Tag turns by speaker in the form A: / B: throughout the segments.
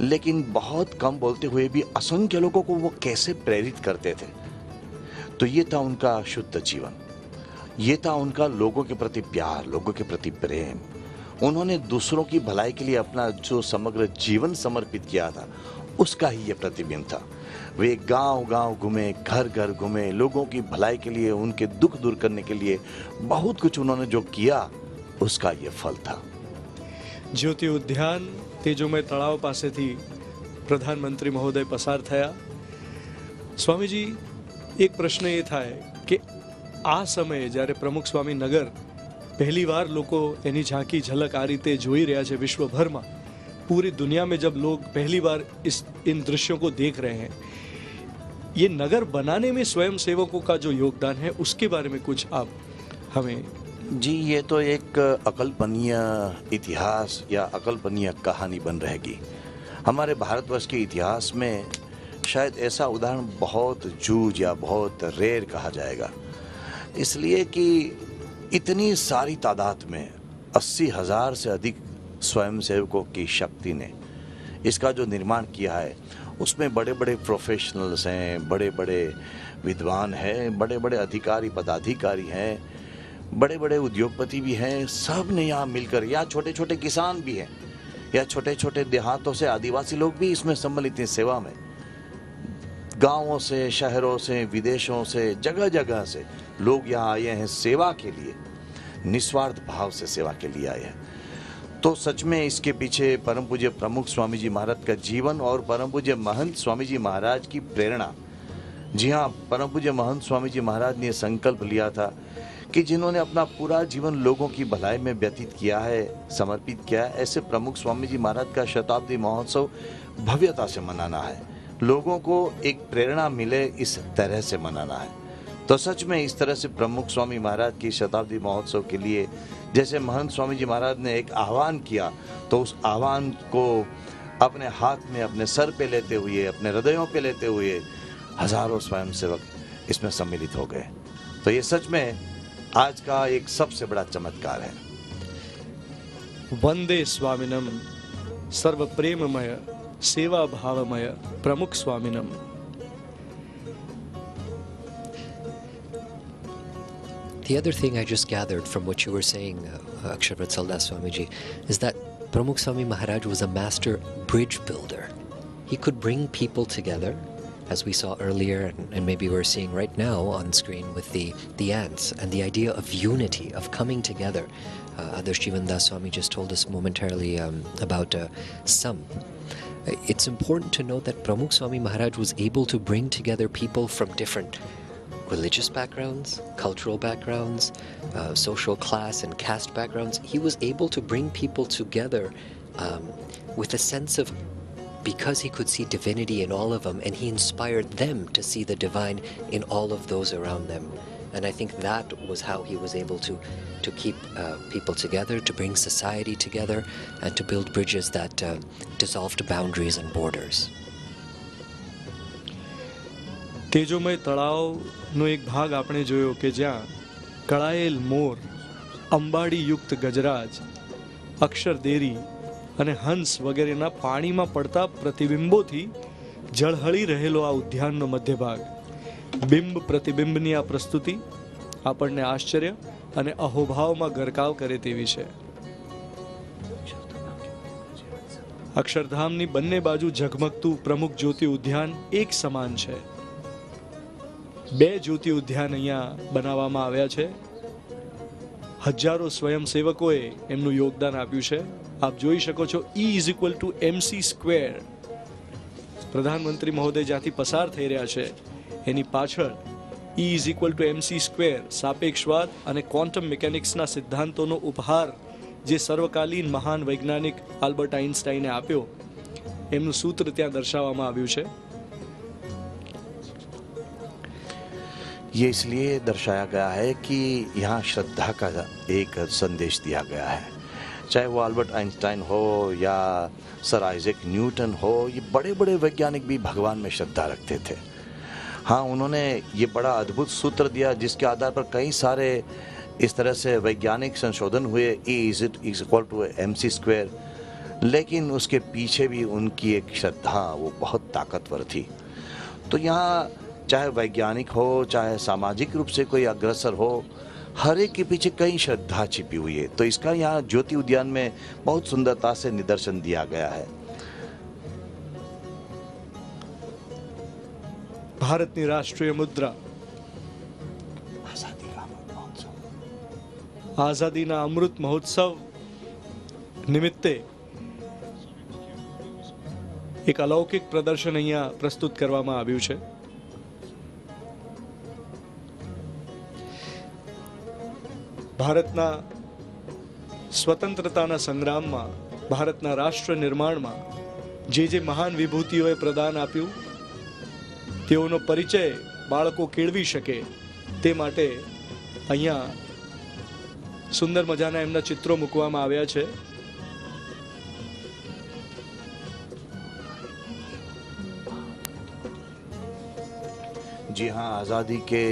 A: लेकिन बहुत कम बोलते हुए भी असंख्य लोगों को वो कैसे प्रेरित करते थे। तो ये था उनका शुद्ध जीवन, ये था उनका लोगों के प्रति प्यार, लोगों के प्रति प्रेम। उन्होंने दूसरों की भलाई के लिए अपना जो समग्र जीवन समर्पित किया था, उसका ही ये प्रतिबिंब था। वे गांव-गांव घूमे, घर-घर घूमे, लोगों की भलाई के लिए, उनके दुख दूर करने के लिए बहुत कुछ उन्होंने जो किया, उसका ये फल था।
B: જ્યોતિ ઉદ્યાન તેજોમય તળાવ પાસેથી પ્રધાનમંત્રી મહોદય પસાર થયા. સ્વામીજી, એક પ્રશ્ન એ થાય કે આ સમયે જ્યારે પ્રમુખ સ્વામી નગર પહેલીવાર લોકો એની ઝાંકી ઝલક આ રીતે જોઈ રહ્યા છે વિશ્વભરમાં, पूरी दुनिया में जब लोग पहली बार इन दृश्यों को देख रहे हैं, ये नगर बनाने में स्वयं सेवकों का जो योगदान है उसके बारे में कुछ आप हमें।
A: जी, ये तो एक अकल्पनीय इतिहास या अकल्पनीय कहानी बन रहेगी। हमारे भारतवर्ष के इतिहास में शायद ऐसा उदाहरण बहुत जूझ या बहुत रेयर कहा जाएगा, इसलिए कि इतनी सारी तादाद में 80,000 से अधिक स्वयंसेवकों की शक्ति ने इसका जो निर्माण किया है, उसमें बड़े बड़े प्रोफेशनल्स हैं, बड़े बड़े विद्वान हैं, बड़े बड़े अधिकारी पदाधिकारी हैं, बड़े बड़े उद्योगपति भी हैं। सब ने यहाँ मिलकर, या छोटे छोटे किसान भी हैं, या छोटे छोटे देहातों से आदिवासी लोग भी इसमें सम्मिलित हैं सेवा में। गांवों से, शहरों से, विदेशों से, जगह जगह से लोग यहाँ आए हैं सेवा के लिए, निस्वार्थ भाव से सेवा के लिए आए हैं। तो सच में इसके पीछे परम पूज्य प्रमुख स्वामी जी महाराज का जीवन और परम पूज्य महंत स्वामी जी महाराज की प्रेरणा। जी हाँ, परम पूज्य महंत स्वामी जी महाराज ने संकल्प लिया था कि जिन्होंने अपना पूरा जीवन लोगों की भलाई में व्यतीत किया है, समर्पित किया है, ऐसे प्रमुख स्वामी जी महाराज का शताब्दी महोत्सव भव्यता से मनाना है, लोगों को एक प्रेरणा मिले इस तरह से मनाना है। तो सच में इस तरह से प्रमुख स्वामी महाराज की शताब्दी महोत्सव के लिए जैसे महंत स्वामी जी महाराज ने एक आह्वान किया, तो उस आह्वान को अपने हाथ में, अपने सर पे लेते हुए, अपने हृदयों पे लेते हुए हजारों स्वयंसेवक इसमें सम्मिलित हो गए। तो ये सच में आज का एक सबसे बड़ा चमत्कार है।
B: वंदे स्वामिनम सर्व प्रेममय सेवा भावमय प्रमुख स्वामिनम।
C: The other thing I just gathered from what you were saying, Aksharvatsal Das Swamiji, is that Pramukh Swami Maharaj was a master bridge builder. He could bring people together, as we saw earlier, and maybe we're seeing right now on screen with the ants, and the idea of unity, of coming together. Adarsh Jivan Das Swami just told us momentarily about some. It's important to note that Pramukh Swami Maharaj was able to bring together people from different religious backgrounds, cultural backgrounds, social class and caste backgrounds. He was able to bring people together with a sense of, because he could see divinity in all of them, and he inspired them to see the divine in all of those around them. And I think that was how he was able to keep people together, to bring society together, and to build bridges that dissolved boundaries and borders.
B: તેજોમય તળાવનો એક ભાગ આપણે જોયો કે જ્યાં કળાયેલ મોર, અંબાડી યુક્ત ગજરાજ, અક્ષરદેરી અને હંસ વગેરેના પાણીમાં પડતા પ્રતિબિંબોથી ઝળહળી રહેલો આ ઉદ્યાનનો મધ્ય ભાગ, બિંબ પ્રતિબિંબની આ પ્રસ્તુતિ આપણને આશ્ચર્ય અને અહોભાવમાં ગરકાવ કરે તેવી છે. અક્ષરધામની બંને બાજુ ઝગમગતું પ્રમુખ જ્યોતિ ઉદ્યાન એક સમાન છે. બે જ્યોતિ ઉદ્યાન અહીંયા બનાવવામાં આવ્યા છે. હજારો સ્વયંસેવકોએ એમનું યોગદાન આપ્યું છે. આપ જોઈ શકો છો E=mc². પ્રધાનમંત્રી મહોદય જ્યાંથી પસાર થઈ રહ્યા છે એની પાછળ E=mc² સાપેક્ષવાદ અને ક્વોન્ટમ મિકેનિક્સના સિદ્ધાંતોનો ઉપહાર જે સર્વકાલીન મહાન વૈજ્ઞાનિક આલ્બર્ટ આઇન્સ્ટાઈને આપ્યો, એમનું સૂત્ર ત્યાં દર્શાવવામાં આવ્યું છે.
A: ये इसलिए दर्शाया गया है कि यहाँ श्रद्धा का एक संदेश दिया गया है। चाहे वो अल्बर्ट आइंस्टाइन हो या सर आइजैक न्यूटन हो, ये बड़े बड़े वैज्ञानिक भी भगवान में श्रद्धा रखते थे। हाँ, उन्होंने ये बड़ा अद्भुत सूत्र दिया जिसके आधार पर कई सारे इस तरह से वैज्ञानिक संशोधन हुए। E=mc², लेकिन उसके पीछे भी उनकी एक श्रद्धा वो बहुत ताकतवर थी। तो यहाँ चाहे वैज्ञानिक हो, चाहे सामाजिक रूप से कोई अग्रसर हो, हर एक के पीछे कई श्रद्धा छिपी हुई है। तो इसका यहाँ ज्योति उद्यान में बहुत सुंदरता से निदर्शन दिया गया है।
B: ભારતની રાષ્ટ્રીય મુદ્રા આઝાદીના અમૃત મહોત્સવ નિમિત્તે એક અલૌકિક પ્રદર્શન અહીંયા પ્રસ્તુત કરવામાં આવ્યું છે. ભારતના સ્વતંત્રતાના સંગ્રામમાં, ભારતના રાષ્ટ્ર નિર્માણમાં જે મહાન વિભૂતિઓએ પ્રદાન આપ્યું તેઓનો પરિચય બાળકો કેળવી શકે તે માટે અહીંયા સુંદર મજાના એમના ચિત્રો મૂકવામાં આવ્યા છે.
A: जी हाँ, आज़ादी के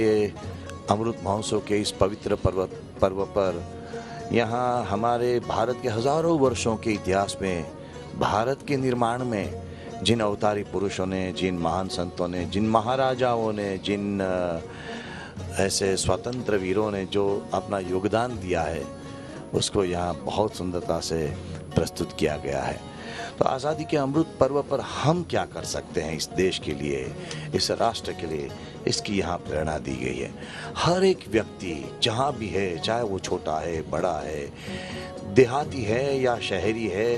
A: अमृत महोत्सव के इस पवित्र पर्व पर यहाँ हमारे भारत के हजारों वर्षों के इतिहास में, भारत के निर्माण में जिन अवतारी पुरुषों ने, जिन महान संतों ने, जिन महाराजाओं ने, जिन ऐसे स्वतंत्र वीरों ने जो अपना योगदान दिया है, उसको यहाँ बहुत सुंदरता से प्रस्तुत किया गया है. तो आज़ादी के अमृत पर्व पर हम क्या कर सकते हैं इस देश के लिए, इस राष्ट्र के लिए, इसकी यहाँ प्रेरणा दी गई है. हर एक व्यक्ति जहाँ भी है, चाहे वो छोटा है, बड़ा है, देहाती है या शहरी है,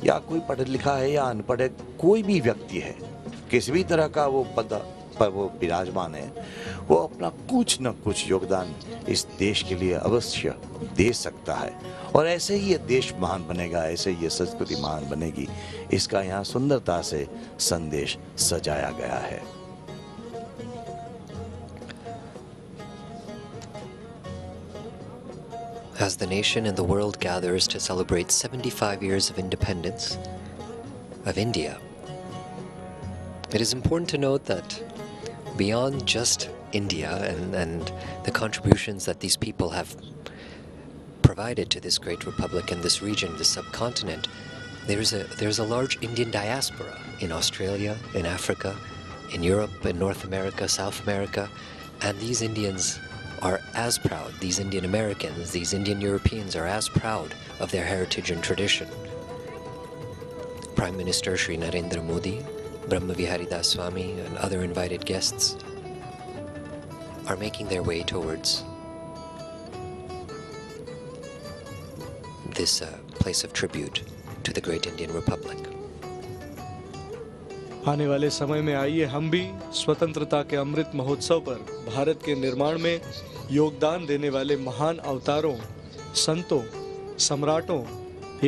A: या कोई पढ़ा लिखा है या अनपढ़ है, कोई भी व्यक्ति है, किसी भी तरह का वो पद पर वो विराजमान है, वो अपना कुछ न कुछ योगदान इस देश के लिए अवश्य दे सकता है. और ऐसे ही ये देश महान बनेगा, ऐसे ही ये संस्कृति महान बनेगी. इसका यहाँ सुंदरता से संदेश सजाया गया है.
C: As the nation and the world gathers to celebrate 75 years of independence of India, it is important to note that beyond just India and the contributions that these people have provided to this great republic and this region, this subcontinent, there's a large Indian diaspora in Australia, in Africa, in Europe, in North America, South America, and these Indians are as proud, these Indian Americans, these Indian Europeans are as proud of their heritage and tradition. Prime Minister Shri Narendra Modi, Brahma Vihari Das Swami and other invited guests are making their way towards this place of tribute to the great Indian Republic.
B: आने वाले समय में आइए हम भी स्वतंत्रता के अमृत महोत्सव पर भारत के निर्माण में योगदान देने वाले महान अवतारों, संतों, सम्राटों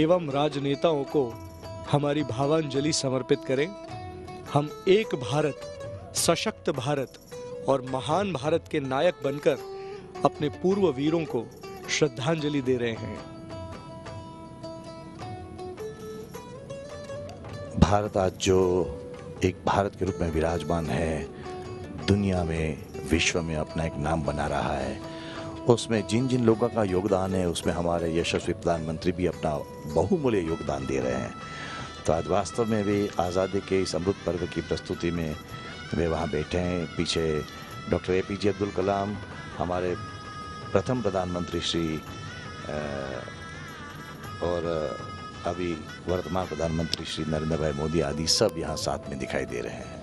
B: एवं राजनेताओं को हमारी भावांजलि समर्पित करें. हम एक भारत, सशक्त भारत और महान भारत के नायक बनकर अपने पूर्व वीरों को श्रद्धांजलि दे रहे हैं.
A: भारत आज जो एक भारत के रूप में विराजमान है, दुनिया में, विश्व में अपना एक नाम बना रहा है, उसमें जिन जिन लोगों का योगदान है, उसमें हमारे यशस्वी प्रधानमंत्री भी अपना बहुमूल्य योगदान दे रहे हैं. तो आज वास्तव में वे आज़ादी के इस अमृत पर्व की प्रस्तुति में वे वहाँ बैठे हैं. पीछे डॉक्टर APJ अब्दुल कलाम, हमारे प्रथम प्रधानमंत्री श्री और अभी वर्तमान प्रधानमंत्री श्री नरेंद्र भाई मोदी आदि सब यहाँ साथ में दिखाई दे रहे हैं.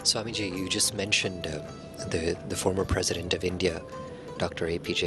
C: Swamiji, you just mentioned the former president of India, Dr. APJ